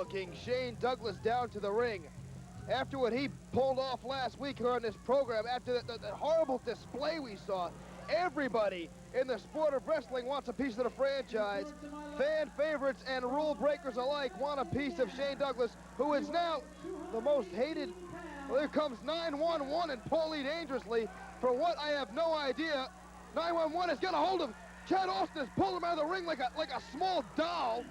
King Shane Douglas down to the ring. After what he pulled off last week here on this program, after the horrible display we saw, everybody in the sport of wrestling wants a piece of the franchise. Fan favorites and rule breakers alike want a piece of Shane Douglas, who is now the most hated. Well, here comes 911 and Paulie dangerously. For what, I have no idea. 911 has got a hold of Chad Austin, has pulled him out of the ring like a small doll,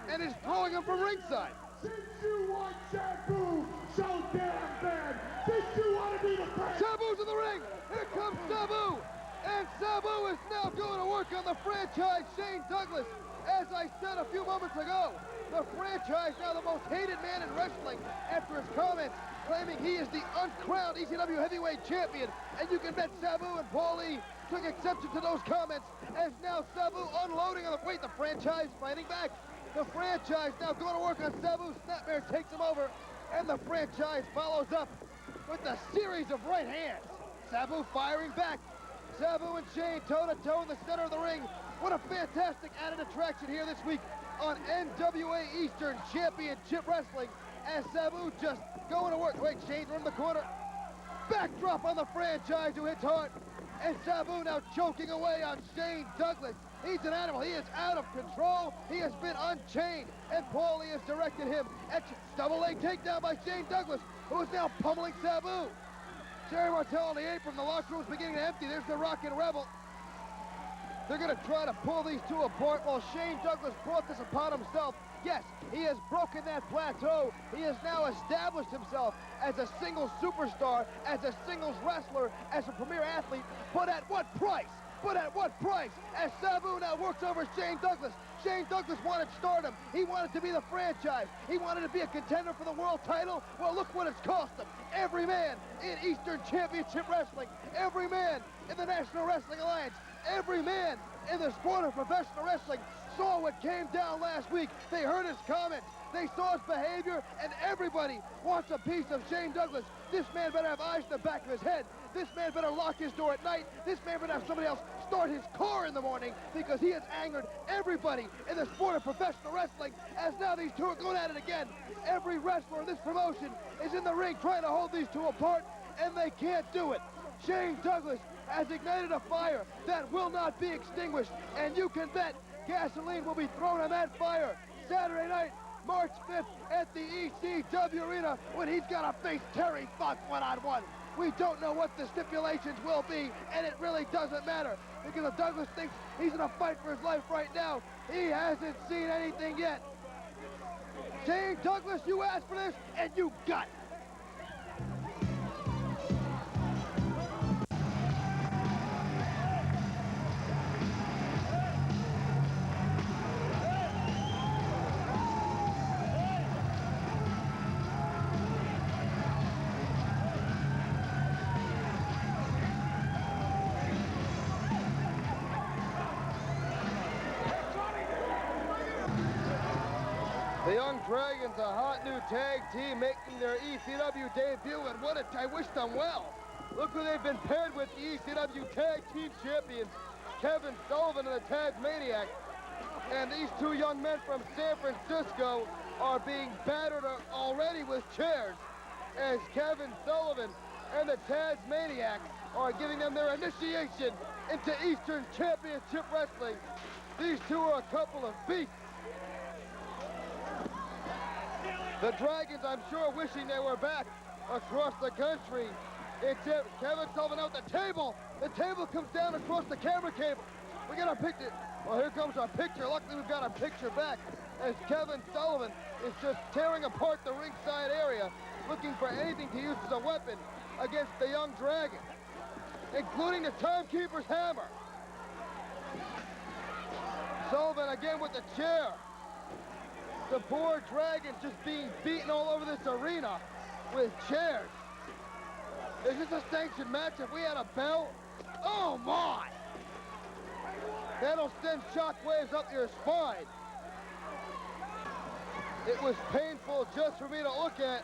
and is throwing him from ringside. Since you want Sabu so damn bad, since you want to be the best. Sabu's in the ring. Here comes Sabu. And Sabu is now going to work on the franchise, Shane Douglas. As I said a few moments ago, the franchise now the most hated man in wrestling after his comments claiming he is the uncrowned ECW heavyweight champion. And you can bet Sabu and Paulie took exception to those comments, as now Sabu unloading on the... Wait, the franchise fighting back. The franchise now going to work on Sabu. Snapmare takes him over, and the franchise follows up with a series of right hands. Sabu firing back. Sabu and Shane toe-to-toe in the center of the ring. What a fantastic added attraction here this week on NWA Eastern Championship Wrestling, as Sabu just going to work. Wait, Shane's in the corner. Backdrop on the franchise, who hits hard. And Sabu now choking away on Shane Douglas. He's an animal. He is out of control. He has been unchained. And Paulie has directed him. Double leg takedown by Shane Douglas, who is now pummeling Sabu. Jerry Martel on the apron. The locker room is beginning to empty. There's the Rockin' Rebel. They're going to try to pull these two apart. While Shane Douglas brought this upon himself. Yes, he has broken that plateau. He has now established himself as a singles superstar, as a singles wrestler, as a premier athlete. But at what price? But at what price? As Sabu now works over Shane Douglas. Shane Douglas wanted stardom. He wanted to be the franchise. He wanted to be a contender for the world title. Well, look what it's cost him. Every man in Eastern Championship Wrestling, every man in the National Wrestling Alliance, every man in the sport of professional wrestling saw what came down last week. They heard his comments. They saw his behavior, and everybody wants a piece of Shane Douglas. This man better have eyes in the back of his head. This man better lock his door at night. This man better have somebody else start his car in the morning, because he has angered everybody in the sport of professional wrestling, as now these two are going at it again. Every wrestler in this promotion is in the ring trying to hold these two apart, and they can't do it. Shane Douglas has ignited a fire that will not be extinguished, and you can bet gasoline will be thrown on that fire Saturday night, March 5th at the ECW Arena, when he's got to face Terry Funk one-on-one. We don't know what the stipulations will be, and it really doesn't matter, because if Douglas thinks he's in a fight for his life right now, he hasn't seen anything yet. Shane Douglas, you asked for this, and you got it. The Young Dragons, a hot new tag team making their ECW debut, and I wish them well. Look who they've been paired with, the ECW Tag Team Champions, Kevin Sullivan and the Tasmaniac. And these two young men from San Francisco are being battered already with chairs, as Kevin Sullivan and the Tasmaniac are giving them their initiation into Eastern Championship Wrestling. These two are a couple of beasts. The Dragons, I'm sure, wishing they were back across the country. It's Kevin Sullivan out the table. The table comes down across the camera cable. We got our picture. Well, here comes our picture. Luckily, we've got our picture back, as Kevin Sullivan is just tearing apart the ringside area, looking for anything to use as a weapon against the Young Dragons, including the Timekeeper's hammer. Sullivan again with the chair. The poor Dragons just being beaten all over this arena with chairs. Is this a sanctioned match? If we had a bell? Oh my! That'll send shockwaves up your spine. It was painful just for me to look at.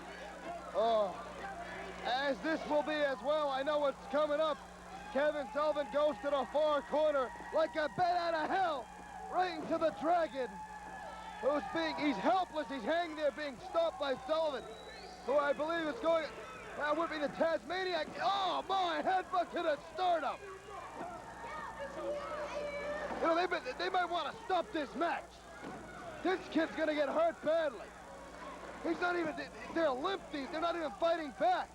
Oh, as this will be as well. I know what's coming up. Kevin Sullivan goes to the far corner like a bat out of hell, right into the Dragon. he's helpless. He's hanging there being stopped by Sullivan, who I believe is going, that would be the Tasmaniac. Oh my, headbutt to the sternum. You know, they might want to stop this match. This kid's gonna get hurt badly. He's not even, they're limp, they're not even fighting back.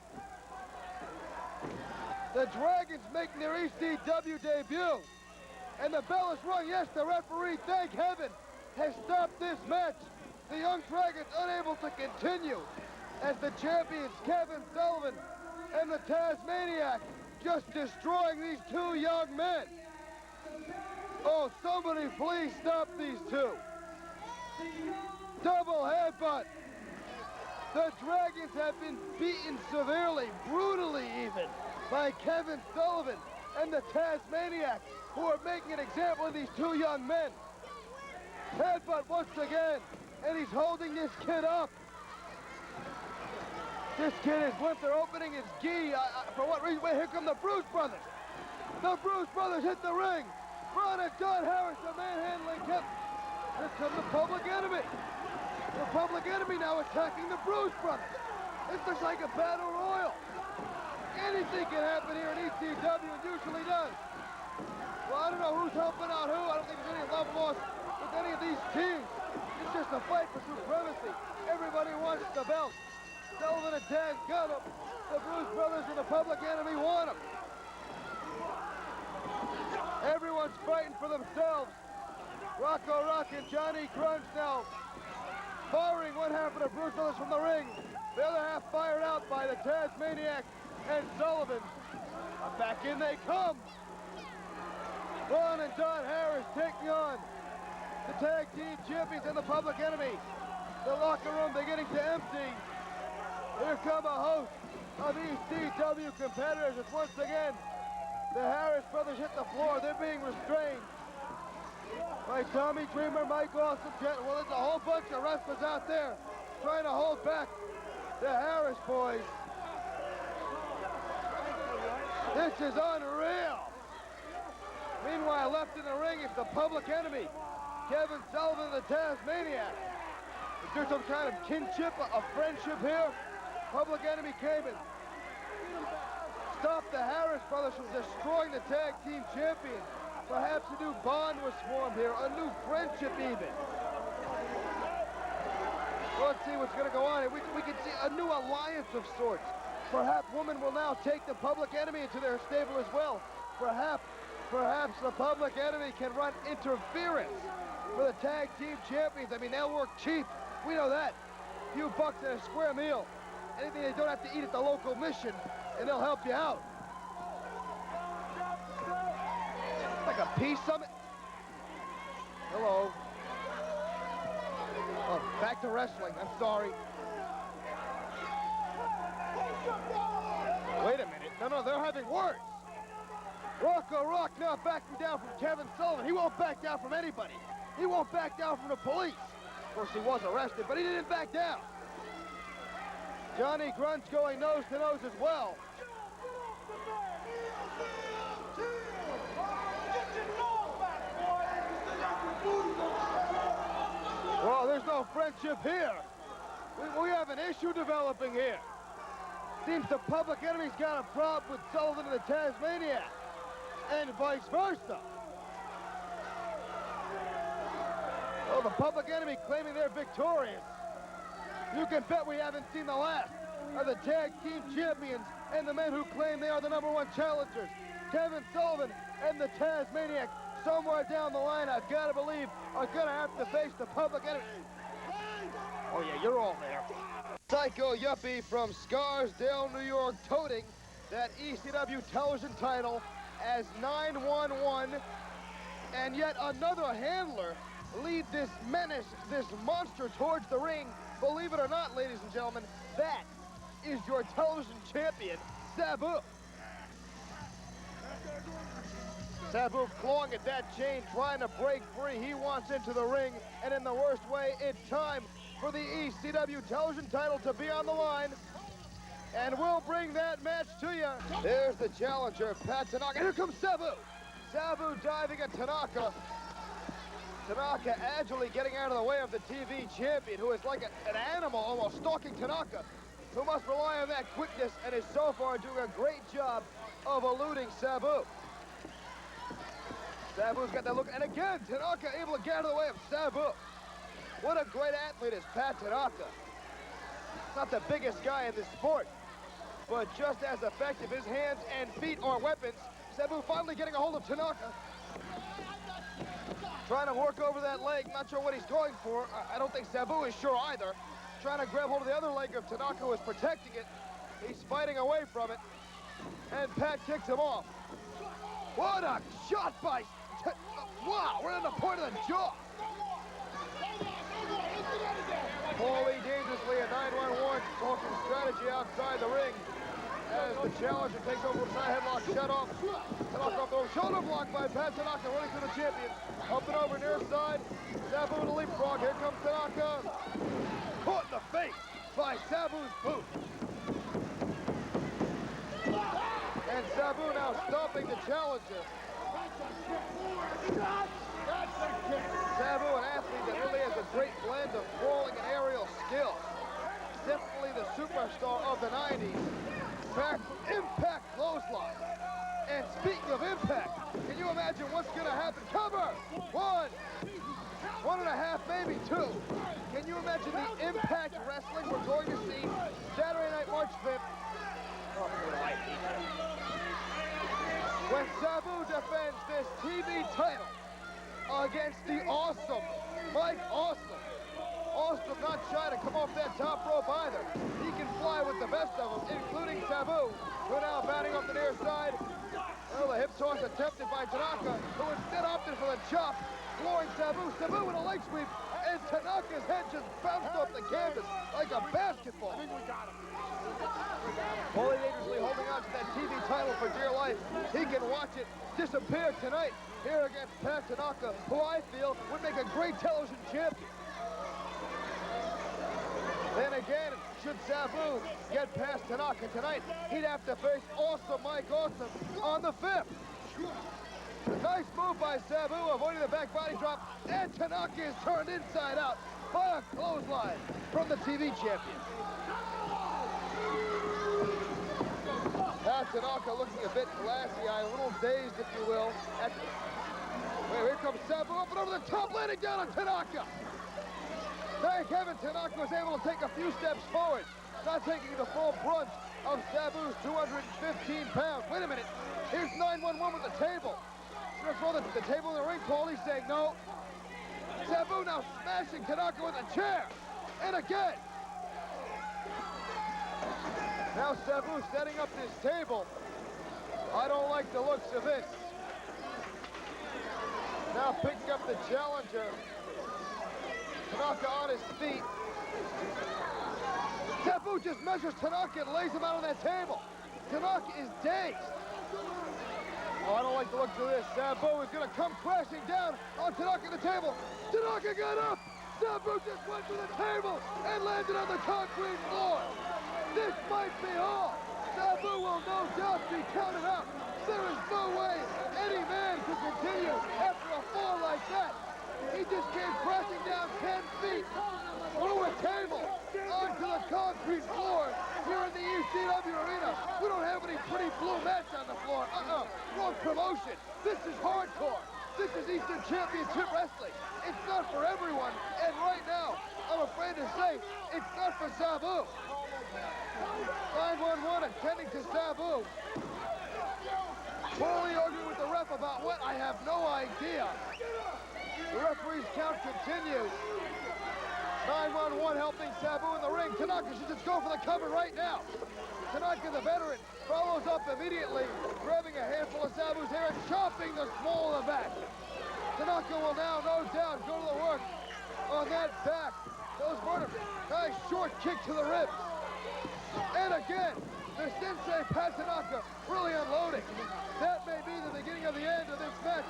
The Dragons making their ECW debut. And the bell is rung. Yes, the referee, thank heaven, has stopped this match. The Young Dragons unable to continue as the champions, Kevin Sullivan and the Tasmaniac, just destroying these two young men. Oh, somebody please stop these two. Double headbutt. The Dragons have been beaten severely, brutally even, by Kevin Sullivan and the Tasmaniac, who are making an example of these two young men. Headbutt once again, and he's holding this kid up. This kid is limp. They're opening his gi. For what reason? Wait, here come the Bruise brothers. The Bruise brothers hit the ring. Ron and John Harris, the manhandling kept. Here comes the Public Enemy. The Public Enemy now attacking the Bruise brothers. This looks like a battle royal. Anything can happen here in ECW, and usually does. Well, I don't know who's helping out who. I don't think there's any love lost with any of these teams. It's just a fight for supremacy. Everybody wants the belt. Sullivan and Taz got him. The Bruise brothers and the Public Enemy want him. Everyone's fighting for themselves. Rocco Rock and Johnny Grunge now firing one half of the Bruise brothers from the ring. The other half fired out by the Tasmaniac and Sullivan. Back in they come. Ron and Don Harris taking on the tag team champions and the Public Enemy. The locker room beginning to empty. Here come a host of ECW competitors as once again the Harris brothers hit the floor. They're being restrained by Tommy Dreamer, Mike Awesome, Jet. Well, there's a whole bunch of wrestlers out there trying to hold back the Harris boys. This is unreal. Meanwhile, left in the ring is the Public Enemy, Kevin Sullivan, the Tasmaniac. Is there some kind of kinship, a friendship here? Public Enemy came and stopped the Harris brothers from destroying the tag team champions. Perhaps a new bond was formed here, a new friendship even. Let's see what's going to go on. We can see a new alliance of sorts. Perhaps women will now take the Public Enemy into their stable as well. Perhaps the Public Enemy can run interference for the tag team champions. I mean, they'll work cheap. We know that. A few bucks and a square meal. Anything they don't have to eat at the local mission, and they'll help you out. Like a peace summit. Hello. Oh, back to wrestling. I'm sorry. Wait a minute. No, they're having words. Rocco Rock now backing down from Kevin Sullivan. He won't back down from anybody. He won't back down from the police. Of course, he was arrested, but he didn't back down. Johnny Grunge going nose to nose as well. Well, there's no friendship here. We have an issue developing here. Seems the Public Enemy's got a problem with Sullivan and the Tasmaniac, and vice versa. Well, the Public Enemy claiming they're victorious. You can bet we haven't seen the last of the tag team champions and the men who claim they are the #1 challengers. Kevin Sullivan and the Tasmaniac, somewhere down the line, I've got to believe, are going to have to face the Public Enemy. Oh, yeah, you're all there. Psycho Yuppie from Scarsdale, New York, toting that ECW television title as 911. And yet another handler lead this menace, this monster towards the ring. Believe it or not, ladies and gentlemen, that is your television champion, Sabu. Sabu clawing at that chain, trying to break free. He wants into the ring, and in the worst way, it's time for the ECW television title to be on the line. And we'll bring that match to you. There's the challenger, Pat Tanaka. Here comes Sabu. Sabu diving at Tanaka. Tanaka agilely getting out of the way of the TV champion, who is like an animal almost stalking Tanaka, who must rely on that quickness and is so far doing a great job of eluding Sabu. Sabu's got that look, and again, Tanaka able to get out of the way of Sabu. What a great athlete is Pat Tanaka. Not the biggest guy in this sport, but just as effective. His hands and feet are weapons. Sabu finally getting a hold of Tanaka. Trying to work over that leg, not sure what he's going for. I don't think Sabu is sure either. Trying to grab hold of the other leg of Tanaka, who is protecting it. He's fighting away from it. And Pat kicks him off. What a shot by... Wow, right on the point of the jaw. Paulie dangerously, a 9-1-1, talking strategy outside the ring. As the challenger takes over with a side headlock, shut off. Tanaka off the shoulder block by Pat Tanaka, running to the champion. Up and over near side. Sabu to leapfrog. Here comes Tanaka. Caught in the face by Sabu's boot. And Sabu now stopping the challenger. Sabu, an athlete that really has a great blend of brawling and aerial skills. Definitely the superstar of the 90s. Back from Impact clothesline. And speaking of Impact, can you imagine what's going to happen? Cover! 1, 1.5, maybe 2. Can you imagine the Impact wrestling we're going to see Saturday night, March 5th? When Sabu defends this TV title against the awesome Mike Awesome. Awesome not shy to come off that top rope either. He can fly with the best of them, including Sabu, who now batting up the near side. Well, the hip toss attempted by Tanaka, who instead opted for the chop, flooring Sabu. Sabu with a leg sweep, and Tanaka's head just bounced off the canvas like a basketball. I think we got him. Paulie dangerously holding on to that TV title for dear life. He can watch it disappear tonight here against Pat Tanaka, who I feel would make a great television champion. Then again, should Sabu get past Tanaka tonight, he'd have to face Awesome Mike Awesome on the 5th. A nice move by Sabu, avoiding the back body drop, and Tanaka is turned inside out by a clothesline from the TV champion. Pat Tanaka looking a bit glassy-eyed, a little dazed, if you will. Here comes Sabu up and over the top, landing down on Tanaka. Thank heaven Tanaka was able to take a few steps forward, not taking the full brunt of Sabu's 215 pounds. Wait a minute, here's 911 with the table. He's gonna throw the table in the ring, Paulie's saying no. Sabu now smashing Tanaka with a chair, and again. Now Sabu setting up this table. I don't like the looks of this. Now picking up the challenger. Tanaka on his feet. Sabu just measures Tanaka and lays him out on that table. Tanaka is dazed. Oh, I don't like the looks of this. Sabu is going to come crashing down on Tanaka at the table. Tanaka got up. Sabu just went to the table and landed on the concrete floor. This might be all. Sabu will no doubt be counted out. There is no way any man can continue after a fall like that. He just came crashing down 10 feet through a table onto the concrete floor here in the ECW arena. We don't have any pretty blue mats on the floor. Wrong promotion. This is hardcore. This is Eastern Championship Wrestling. It's not for everyone. And right now, I'm afraid to say, it's not for Sabu. 911 attending to Sabu. Paulie arguing with the ref about what? I have no idea. The referee's count continues. 911 helping Sabu in the ring. Tanaka should just go for the cover right now. Tanaka, the veteran, follows up immediately, grabbing a handful of Sabu's hair and chopping the small of the back. Tanaka will now, no doubt, go to the work on that back. Those were nice short kick to the ribs. And again, the sensei Pat Tanaka really unloading. That may be the beginning of the end of this match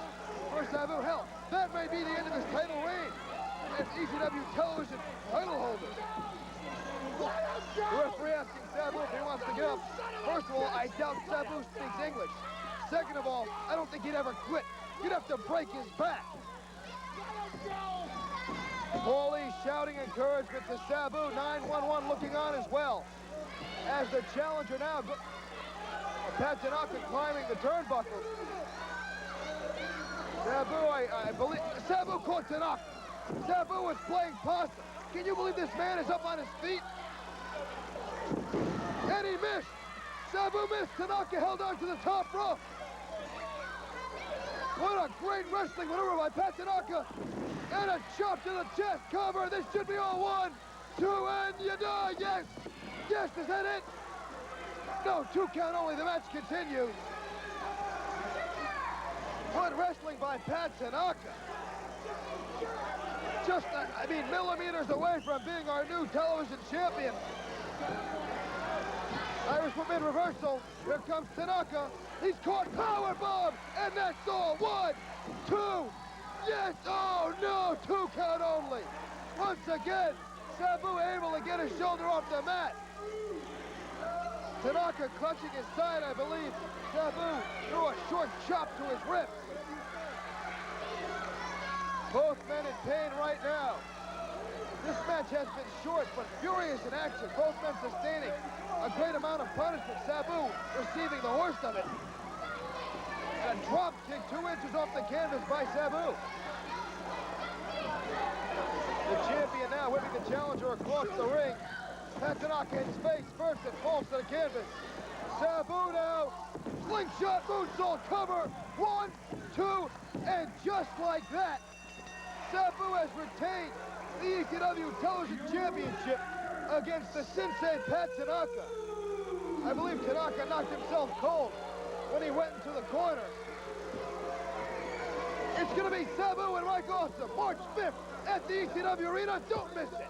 for Sabu. Hell, that may be the end of his title reign as ECW television title holder. The referee asking Sabu if he wants to get up. First of all, I doubt Sabu speaks English. Second of all, I don't think he'd ever quit. You'd have to break his back. Paulie shouting encouragement to Sabu. 911 looking on as well. As the challenger now, Pat Tanaka climbing the turnbuckles. Sabu, I believe, Sabu caught Tanaka. Sabu was playing possum. Can you believe this man is up on his feet? And he missed. Sabu missed. Tanaka held on to the top rope. What a great wrestling maneuver by Pat Tanaka. And a chop to the chest cover. This should be all 1, 2, and you die. Yes. Yes, is that it? No, 2 count only. The match continues. Good wrestling by Pat Tanaka. Just, I mean, millimeters away from being our new television champion. Irish woman reversal. Here comes Tanaka. He's caught powerbomb, and that's all. 1, 2. Yes. Oh no, 2 count only. Once again, Sabu able to get his shoulder off the mat. Tanaka clutching his side, I believe. Sabu threw a short chop to his ribs. Both men in pain right now. This match has been short but furious in action. Both men sustaining a great amount of punishment. Sabu receiving the worst of it. And a drop kick 2 inches off the canvas by Sabu. The champion now whipping the challenger across the ring. Pat Tanaka in space first and falls to the canvas. Sabu now, slingshot moonsault cover. 1, 2, and just like that, Sabu has retained the ECW Television Championship against the Sensei Pat Tanaka. I believe Tanaka knocked himself cold when he went into the corner. It's going to be Sabu and Mike Awesome, March 5th at the ECW Arena. Don't miss it.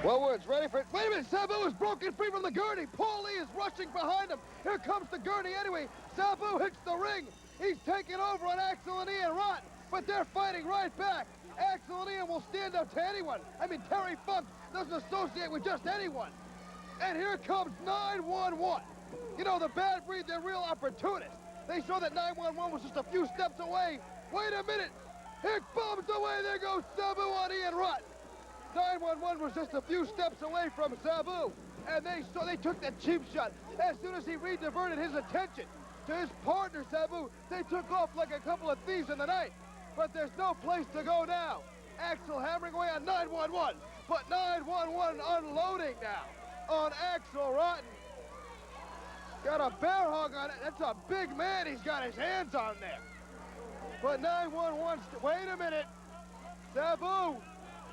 Well, Woods ready for it. Wait a minute, Sabu is broken free from the gurney. Paulie is rushing behind him. Here comes the gurney anyway. Sabu hits the ring. He's taking over on Axel and Ian Rotten, but they're fighting right back. Axel and Ian will stand up to anyone. I mean, Terry Funk doesn't associate with just anyone. And here comes 911. You know, the bad breed, they're real opportunists. They saw that 911 was just a few steps away. Wait a minute. Here bombs away. There goes Sabu on Ian Rotten. 911 was just a few steps away from Sabu. And they took that cheap shot. As soon as he re-diverted his attention to his partner, Sabu, they took off like a couple of thieves in the night. But there's no place to go now. Axel hammering away on 911. But 911 unloading now on Axel Rotten. Got a bear hug on it. That's a big man he's got his hands on there. But 911, wait a minute. Sabu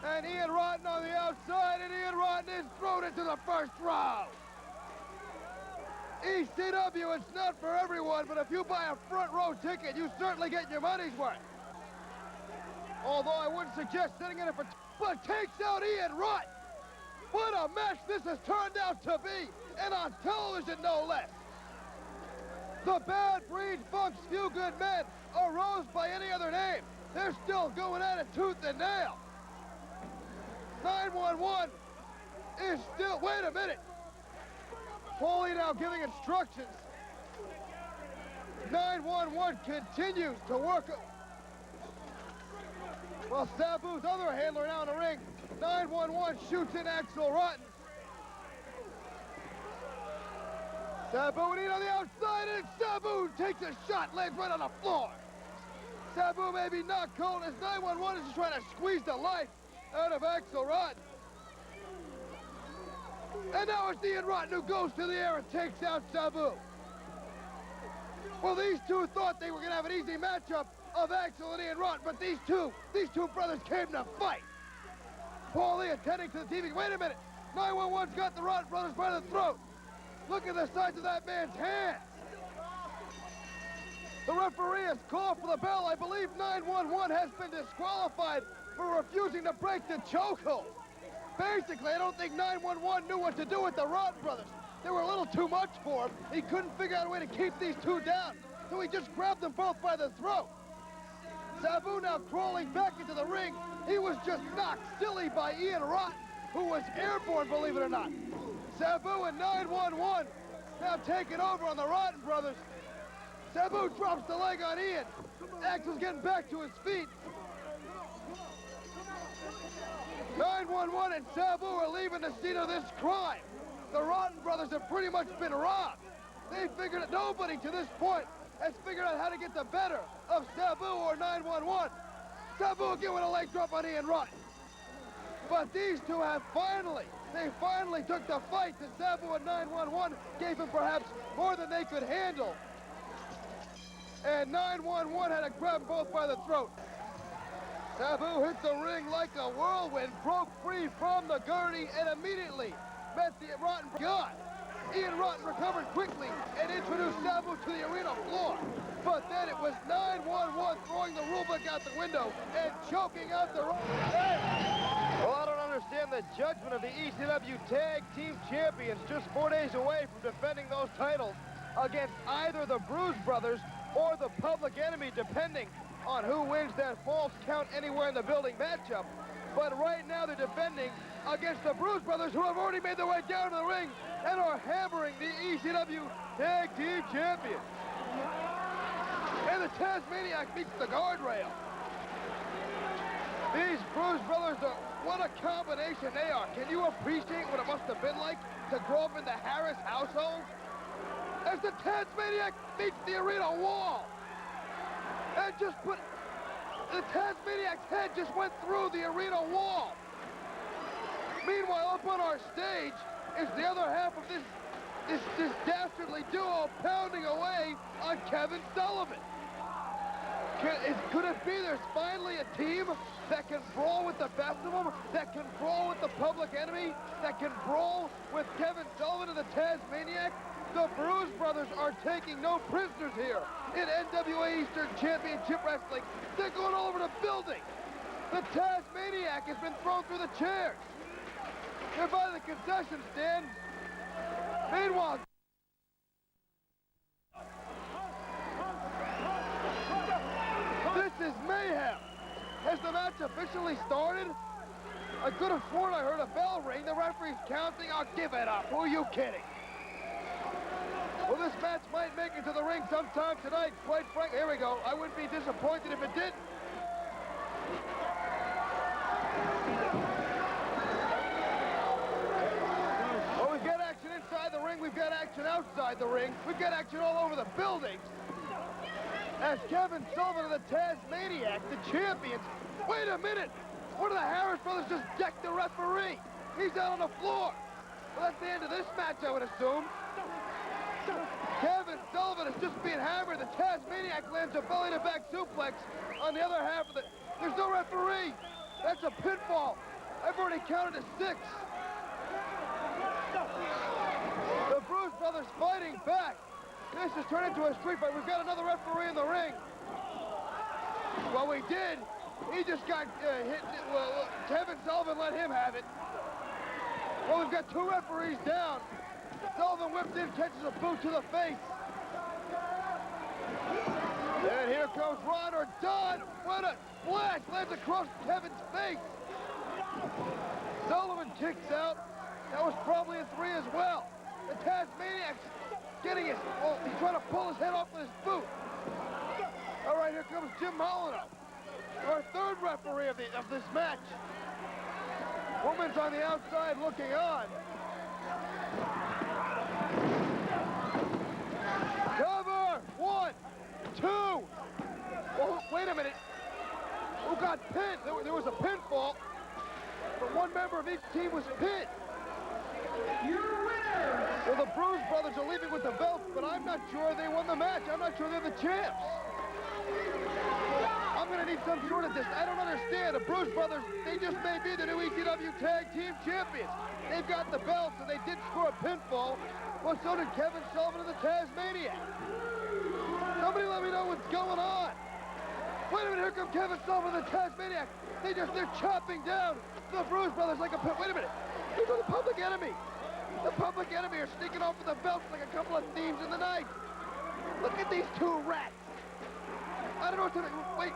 and Ian Rotten on the outside, and Ian Rotten is thrown into the first row. ECW, it's not for everyone, but if you buy a front row ticket, you certainly get your money's worth. Although I wouldn't suggest sitting in it for, but takes out Ian Rotten. What a match this has turned out to be, and on television no less. The bad breed Funk's Few Good Men arose by any other name. They're still going at it tooth and nail. 911 is still, wait a minute. Paulie now giving instructions. 911 continues to work. Well, Sabu's other handler now in the ring. 911 shoots in Axel Rotten. Sabu and Ian on the outside, and Sabu takes a shot, lands right on the floor. Sabu may be knocked cold as 911 is just trying to squeeze the life out of Axel Rotten. And now it's Ian Rotten who goes to the air and takes out Sabu. Well, these two thought they were going to have an easy matchup of Axel and Ian Rotten, but these two brothers came to fight. Paulie attending to the TV. Wait a minute. 911's got the Rotten brothers by the throat. Look at the size of that man's hands. The referee has called for the bell. I believe 911 has been disqualified for refusing to break the chokehold. Basically, I don't think 911 knew what to do with the Rotten brothers. They were a little too much for him. He couldn't figure out a way to keep these two down, so he just grabbed them both by the throat. Sabu now crawling back into the ring. He was just knocked silly by Ian Rotten, who was airborne, believe it or not. Sabu and 911 now taking over on the Rotten brothers. Sabu drops the leg on Ian. Axel's getting back to his feet. 911 and Sabu are leaving the scene of this crime. The Rotten brothers have pretty much been robbed. They figured that nobody to this point has figured out how to get the better of Sabu or 911. Sabu again with a leg drop on Ian Rotten. But these two have finally took the fight to Sabu and 911, gave him perhaps more than they could handle. And 911 had to grab them both by the throat. Sabu hit the ring like a whirlwind, broke free from the gurney, and immediately met the Rotten God. Ian Rotten recovered quickly and introduced Sabu to the arena floor. But then it was 911 throwing the rulebook out the window and choking out the Well, I don't understand the judgment of the ECW Tag Team Champions just 4 days away from defending those titles against either the Bruise brothers or the Public Enemy, depending on who wins that false count anywhere in the building matchup. But right now they're defending against the Bruise brothers, who have already made their way down to the ring and are hammering the ECW Tag Team Champions. And the Tasmaniac beats the guardrail. These Bruise brothers what a combination they are. Can you appreciate what it must have been like to grow up in the Harris household? As the Tasmaniac beats the arena wall. And just put... The Tasmaniac's head just went through the arena wall. Meanwhile, up on our stage is the other half of this dastardly duo pounding away on Kevin Sullivan. Could it be there's finally a team that can brawl with the best of them, that can brawl with the Public Enemy, that can brawl with Kevin Sullivan and the Tasmaniac? The Bruise brothers are taking no prisoners here in NWA Eastern Championship Wrestling. They're going all over the building. The Tasmaniac has been thrown through the chairs. They're by the concession stand. Meanwhile, this is mayhem. Has the match officially started? I could have sworn I heard a bell ring. The referee's counting. I'll give it up. Who are you kidding? Well, this match might make it to the ring sometime tonight. Quite frankly, here we go. I wouldn't be disappointed if it didn't. Well, we've got action inside the ring. We've got action outside the ring. We've got action all over the building. As Kevin Sullivan and the Tasmaniac, the champions. Wait a minute! One of the Harris brothers just decked the referee. He's out on the floor. Well, that's the end of this match, I would assume. Kevin Sullivan is just being hammered. The Tasmaniac lands a belly-to-back suplex on the other half of the... There's no referee. That's a pinfall. I've already counted to 6. The Bruise brothers fighting back. This has turned into a street fight. We've got another referee in the ring. Well, we did. He just got hit. Well, Kevin Sullivan let him have it. Well, we've got 2 referees down. Sullivan whips in, catches a boot to the face. And here comes Ron Dunn. What a splash. Lands across Kevin's face. Sullivan kicks out. That was probably a 3 as well. The Tasmaniac's getting his... Well, he's trying to pull his head off with his boot. All right, here comes Jim Molyneux, our 3rd referee of this match. Woman's on the outside looking on. Cover! 1, 2. Oh, wait a minute. Who got pinned? There was a pinfall, but one member of each team was pinned. Your winner! Well, the Bruise brothers are leaving with the belts, but I'm not sure they won the match. I'm not sure they're the champs. I'm going to need some sort of this. I don't understand. The Bruise brothers, they just may be the new ECW Tag Team Champions. They've got the belts, and they did score a pinfall. Well, so did Kevin Sullivan and the Tasmaniac. Somebody let me know what's going on. Wait a minute, here come Kevin Sullivan and the Tasmaniac. They're chopping down the Bruise brothers like a pit. Wait a minute. These are the Public Enemy. The Public Enemy are sneaking off with the belts like a couple of thieves in the night. Look at these 2 rats. I don't know what to make. Wait.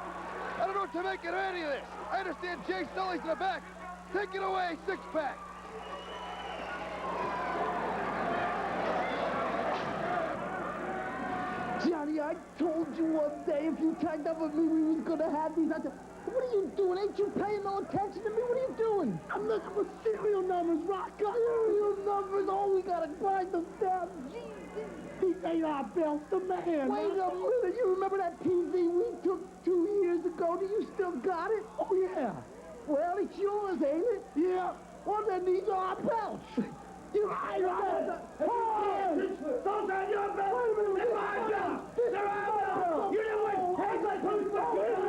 I don't know what to make of any of this. I understand Jay Sully's in the back. Take it away, 6-pack. Johnny I told you one day if you tagged up with me, we was gonna have these. What are you doing? Ain't you paying no attention to me? What are you doing? I'm looking for serial numbers, Rocco. Serial numbers? Oh, we gotta grind them down. Jesus. These ain't our belts, the man. Wait a minute. You remember that TV we took 2 years ago? Do you still got it? Oh, yeah. Well, it's yours, ain't it? Yeah. Well, then these are our belts. You right, those are your belts. They're my belts. They're our belts. You know what? Hey,